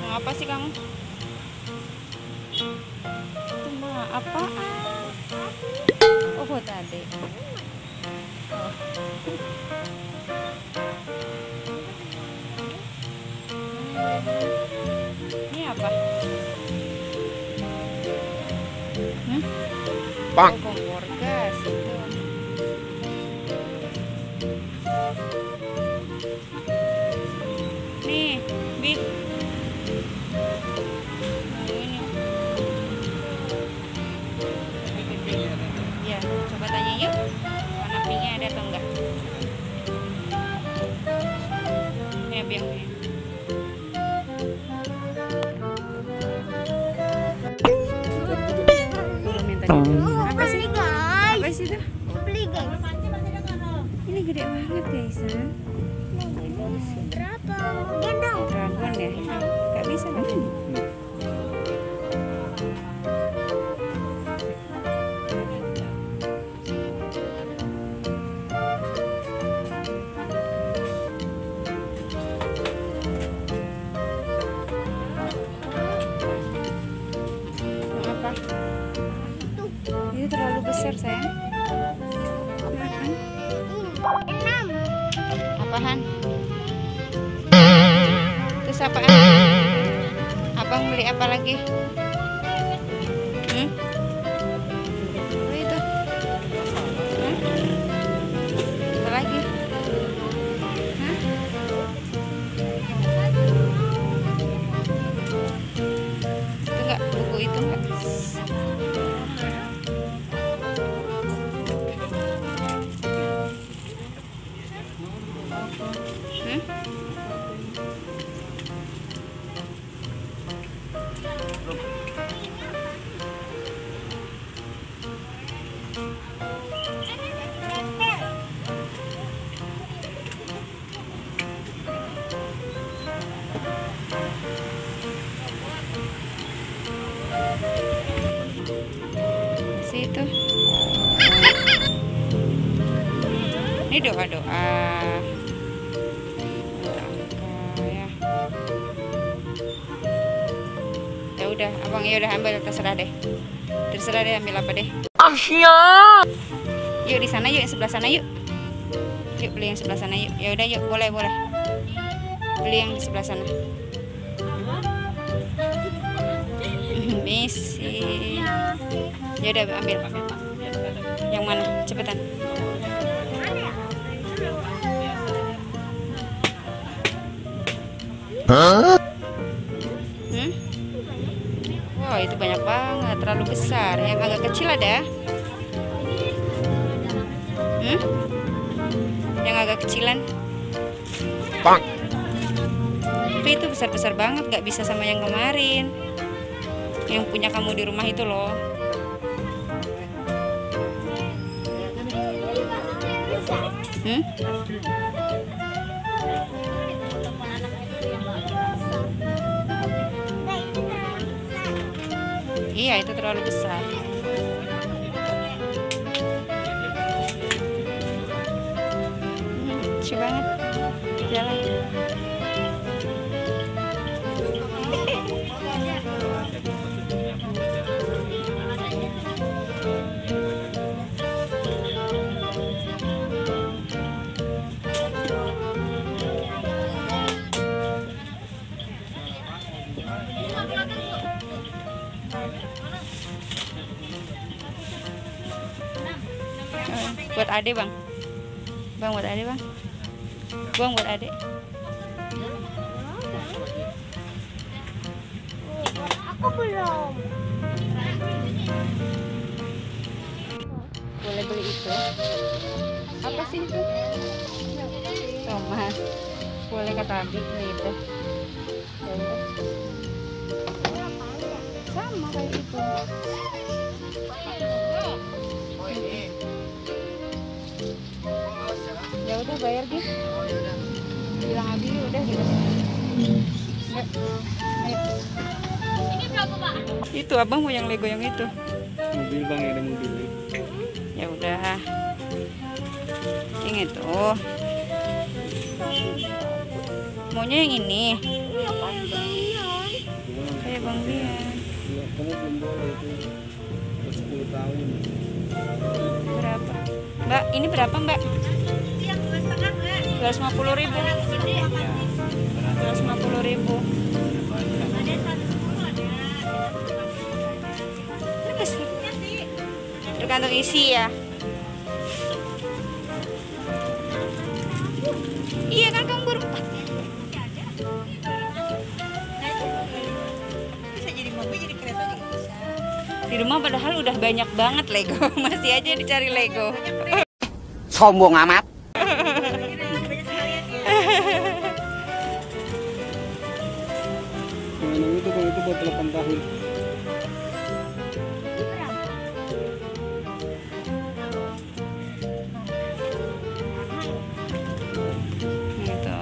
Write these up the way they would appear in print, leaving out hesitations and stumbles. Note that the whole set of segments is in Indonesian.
Mau apa sih kamu? Itu mah apa? Oh, buat adik. Oh. Ini apa? Bang. Oh, kompor gas itu. Nih, Bi. Iya, coba tanya yuk. Warna pinknya ada atau enggak? Ini biangnya. Belum minta. Apa sih? Apa sih itu? Beli guys. Ini gede banget guys. Berapa? Mau gendong? Dragon ya? Gak bisa kan? Apa? Ini terlalu besar sayang. Apa yang ini? 6. Apaan? Terus apaan? Abang beli apa lagi? Apa itu? Apa lagi? Itu enggak buku itu enggak? Situ. Ini doa-doa. Ya. Ya udah, abang ya udah ambil, terserah deh. Terserah deh ambil apa deh. Asia. Yuk di sana yuk, sebelah sana yuk. Yuk beli yang sebelah sana yuk. Ya udah yuk, boleh boleh. Beli yang di sebelah sana. Misi. Ya udah ambil. Yang mana? Cepetan. Hah? Wow, itu banyak banget, terlalu besar. Yang agak kecil ada? Yang agak kecilan? Bang. Tapi itu besar-besar banget, gak bisa sama yang kemarin. Yang punya kamu di rumah itu loh. Iya, itu terlalu besar. Lucu banget. Jalan. Buat Ade bang, buat Ade bang, buang buat Ade. Aku belum. Boleh beli itu. Apa sih itu? Thomas. Boleh kata Abi beli itu. Sama kayak itu. Ya udah bayar gitu. Bilang Abi udah gitu. Enggak. Ayo. Ini berapa, Pak? Itu abang mau yang Lego yang itu. Mobil bang, ada mobil. Ya udah. Yang itu. Maunya yang ini. Iya, kayak ginian. pembelian. Enggak, kamu belum boleh itu. Udah 10 tahun. Berapa? Mbak, ini berapa Mbak? 250.000. 250.000. Tergantung isi ya. Iya kan kamu berempat. Bisa jadi mobil, jadi kereta juga bisa. Di rumah padahal udah banyak banget Lego. Masih aja dicari Lego. Sombong amat. Yang itu kalau itu buat 8 tahun. Gitu.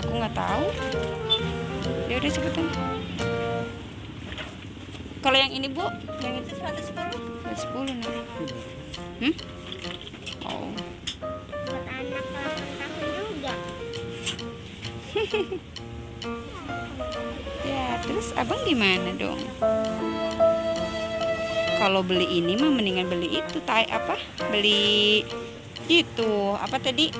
Aku nggak tahu. Ya udah cepetan. Kalau yang ini Bu, yang itu 110. 110 nih. Oh. Buat anak 8 tahun juga. Ya, terus abang gimana dong? Kalau beli ini mah mendingan beli itu apa? Beli itu apa tadi?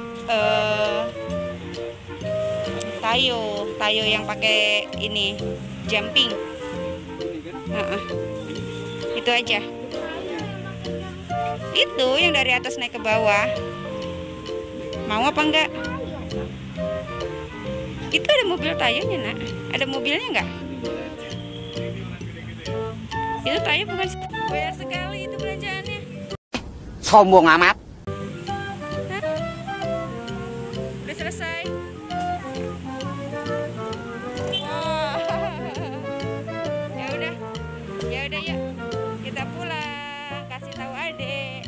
Tayo yang pakai ini jumping. Itu aja. Itu yang dari atas naik ke bawah. Mau apa enggak? Itu ada mobil Tayonya nak. Ada mobilnya enggak? Itu Tayo bukan. Bayar sekali itu belanjaannya. Sombong amat. Hah? Udah selesai. Wah. Ya udah ya. Kita pulang. Kasih tahu adek.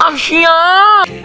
Asyik.